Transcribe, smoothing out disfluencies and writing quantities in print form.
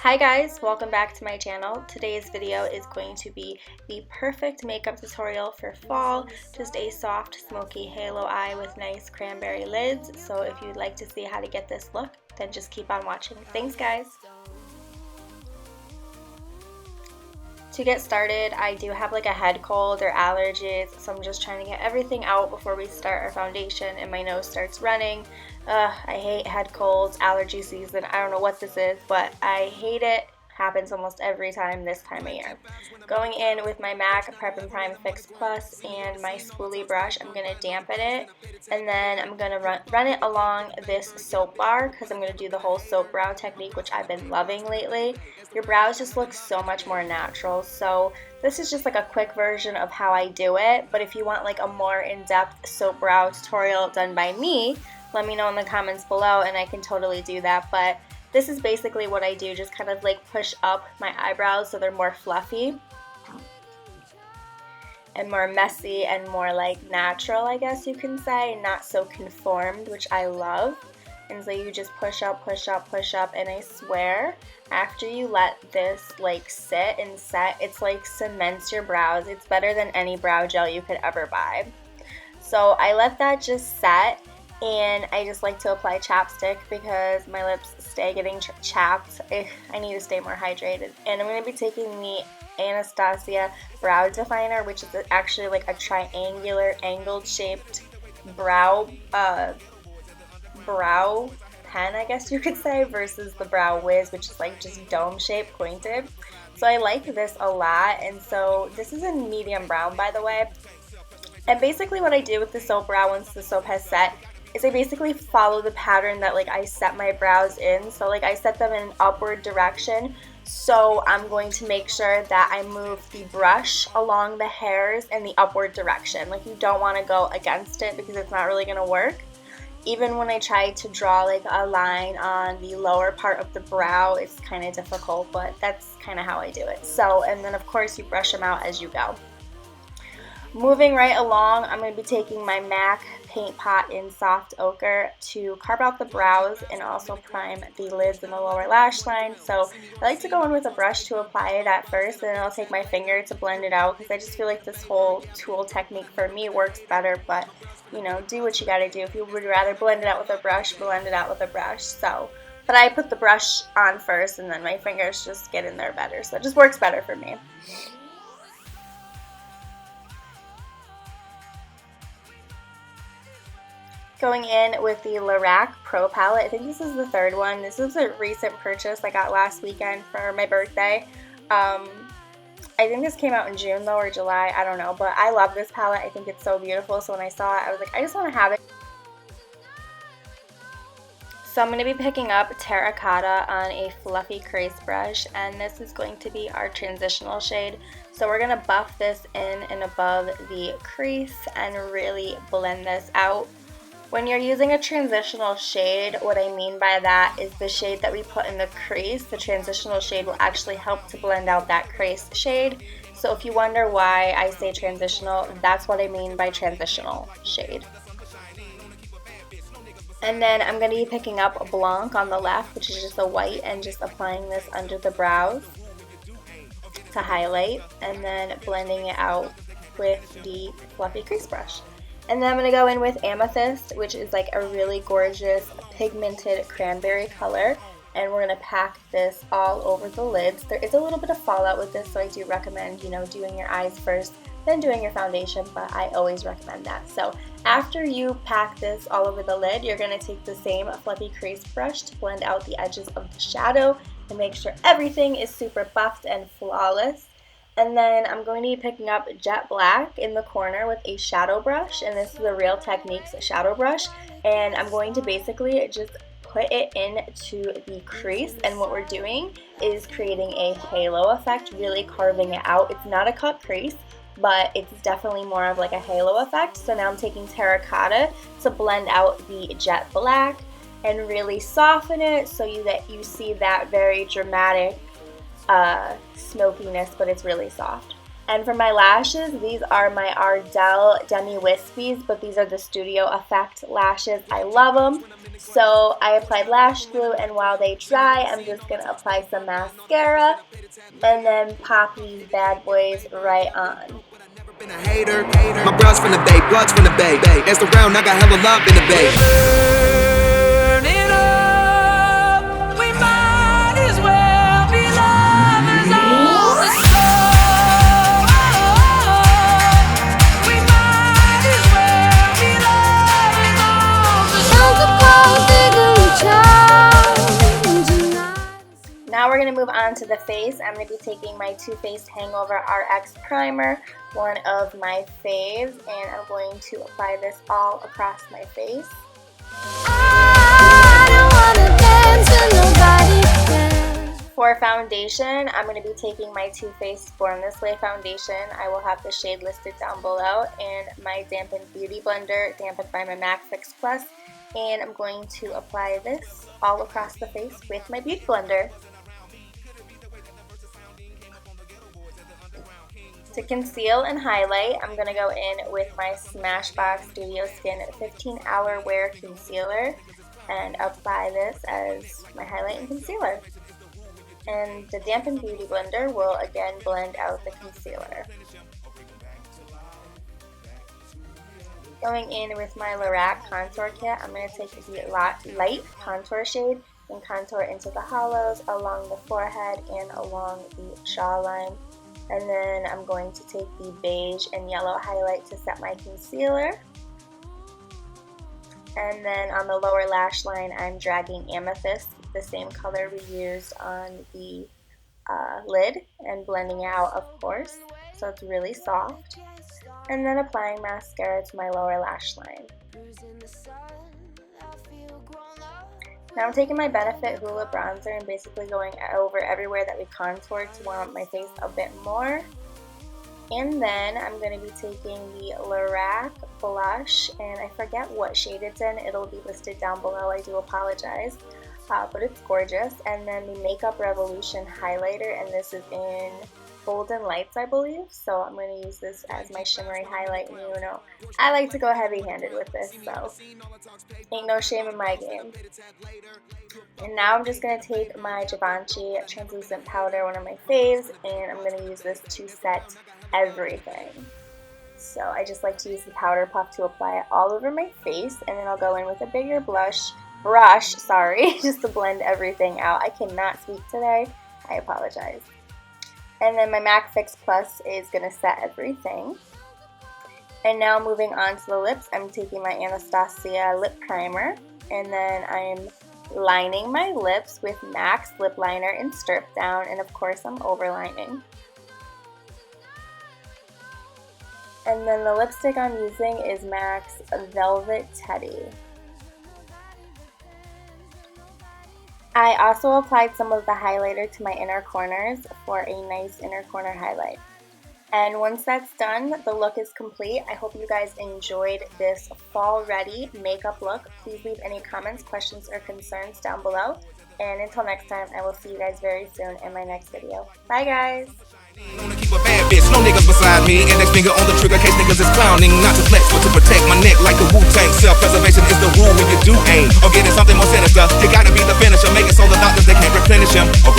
Hi guys, welcome back to my channel. Today's video is going to be the perfect makeup tutorial for fall. Just a soft smoky halo eye with nice cranberry lids. So if you'd like to see how to get this look, then just keep on watching. Thanks guys! To get started, I do have like a head cold or allergies, so I'm just trying to get everything out before we start our foundation and my nose starts running. I hate head colds, allergy season. I don't know what this is, but I hate it. Happens almost every time this time of year. Going in with my MAC Prep and Prime Fix Plus and my spoolie brush, I'm going to dampen it, and then I'm going to run it along this soap bar because I'm going to do the whole soap brow technique, which I've been loving lately. Your brows just look so much more natural, so this is just like a quick version of how I do it, but if you want like a more in-depth soap brow tutorial done by me, let me know in the comments below and I can totally do that. But this is basically what I do, just kind of like push up my eyebrows so they're more fluffy and more messy and more like natural, I guess you can say, not so conformed, which I love. And so you just push up, push up, push up, and I swear after you let this like sit and set, it's like cements your brows. It's better than any brow gel you could ever buy. So I let that just set, and I just like to apply chapstick because my lips stay getting chapped. I need to stay more hydrated. And I'm going to be taking the Anastasia brow definer, which is actually like a triangular angled shaped brow pen, I guess you could say, versus the Brow Wiz, which is like just dome shaped pointed. So I like this a lot, and so this is in medium brown, by the way. And basically what I do with the soap brow once the soap has set is I basically follow the pattern that like I set my brows in. So like I set them in an upward direction. So I'm going to make sure that I move the brush along the hairs in the upward direction. Like you don't want to go against it because it's not really going to work. Even when I try to draw like a line on the lower part of the brow, it's kind of difficult, but that's kind of how I do it. So, and then of course you brush them out as you go. Moving right along, I'm going to be taking my MAC Paint Pot in Soft Ochre to carve out the brows and also prime the lids and the lower lash line. So I like to go in with a brush to apply it at first, and then I'll take my finger to blend it out because I just feel like this whole tool technique for me works better, but you know, do what you gotta do. If you would rather blend it out with a brush, blend it out with a brush. So, but I put the brush on first and then my fingers just get in there better. So it just works better for me. Going in with the LORAC Pro Palette. I think this is the third one. This is a recent purchase I got last weekend for my birthday. I think this came out in June though, or July, I don't know, but I love this palette. I think it's so beautiful, so when I saw it, I was like, I just want to have it. So I'm going to be picking up Terracotta on a fluffy crease brush, and this is going to be our transitional shade. So we're going to buff this in and above the crease and really blend this out. When you're using a transitional shade, what I mean by that is the shade that we put in the crease, the transitional shade will actually help to blend out that crease shade. So if you wonder why I say transitional, that's what I mean by transitional shade. And then I'm going to be picking up BLANC on the left, which is just a white, and just applying this under the brows to highlight, and then blending it out with the fluffy crease brush. And then I'm going to go in with Amethyst, which is like a really gorgeous pigmented cranberry color. And we're going to pack this all over the lids. There is a little bit of fallout with this, so I do recommend, you know, doing your eyes first, then doing your foundation, but I always recommend that. So after you pack this all over the lid, you're going to take the same fluffy crease brush to blend out the edges of the shadow and make sure everything is super buffed and flawless. And then I'm going to be picking up Jet Black in the corner with a shadow brush, and this is the Real Techniques shadow brush, and I'm going to basically just put it into the crease, and what we're doing is creating a halo effect, really carving it out. It's not a cut crease, but it's definitely more of like a halo effect. So now I'm taking Terracotta to blend out the Jet Black and really soften it so that you see that very dramatic smokiness, but it's really soft. And for my lashes, these are my Ardell Demi Wispies, but these are the Studio Effect lashes. I love them. So I applied lash glue, and while they dry, I'm just going to apply some mascara and then pop these bad boys right on. Been a hater. My bros from the Bay, bloods from the Bay. As the round, I got hella love in the Bay. Burn it up. We might as well be lovers all the time. We might as well be lovers all the time. Now we're going to move on to the face. I'm going to be taking my Too Faced Hangover RX Primer, one of my faves, and I'm going to apply this all across my face. For foundation, I'm going to be taking my Too Faced Born This Way foundation. I will have the shade listed down below, and my Dampened Beauty Blender, dampened by my MAC Fix Plus, and I'm going to apply this all across the face with my Beauty Blender. To conceal and highlight, I'm going to go in with my Smashbox Studio Skin 15-Hour Wear Concealer and apply this as my highlight and concealer. And the Dampened Beauty Blender will again blend out the concealer. Going in with my LORAC Contour Kit, I'm going to take the light contour shade and contour into the hollows, along the forehead, and along the jawline. And then I'm going to take the beige and yellow highlight to set my concealer. And then on the lower lash line, I'm dragging Amethyst, the same color we used on the lid, and blending out, of course, so it's really soft. And then applying mascara to my lower lash line. Now I'm taking my Benefit Hoola bronzer and basically going over everywhere that we contoured to warm up my face a bit more. And then I'm going to be taking the LORAC blush, and I forget what shade it's in. It'll be listed down below. I do apologize, but it's gorgeous. And then the Makeup Revolution highlighter, and this is in Golden Lights, I believe. So I'm going to use this as my shimmery highlight, and you know, I like to go heavy-handed with this, so ain't no shame in my game. And now I'm just going to take my Givenchy translucent powder, one of my faves, and I'm going to use this to set everything. So I just like to use the powder puff to apply it all over my face, and then I'll go in with a bigger brush, just to blend everything out. I cannot speak today. I apologize. And then my MAC Fix Plus is going to set everything. And now moving on to the lips, I'm taking my Anastasia lip primer, and then I'm lining my lips with MAC's lip liner in Strip Down, and of course I'm overlining. And then the lipstick I'm using is MAC's Velvet Teddy. I also applied some of the highlighter to my inner corners for a nice inner corner highlight. And once that's done, the look is complete. I hope you guys enjoyed this fall ready makeup look. Please leave any comments, questions, or concerns down below. And until next time, I will see you guys very soon in my next video. Bye guys! Wanna keep a bad bitch, no niggas beside me. Index finger on the trigger, case niggas is clowning. Not to flex, but to protect my neck like the Wu-Tang. Self-preservation is the rule when you do aim. Or getting something more sinister, you gotta be the finisher. Make it so the doctors, they can't replenish him. Or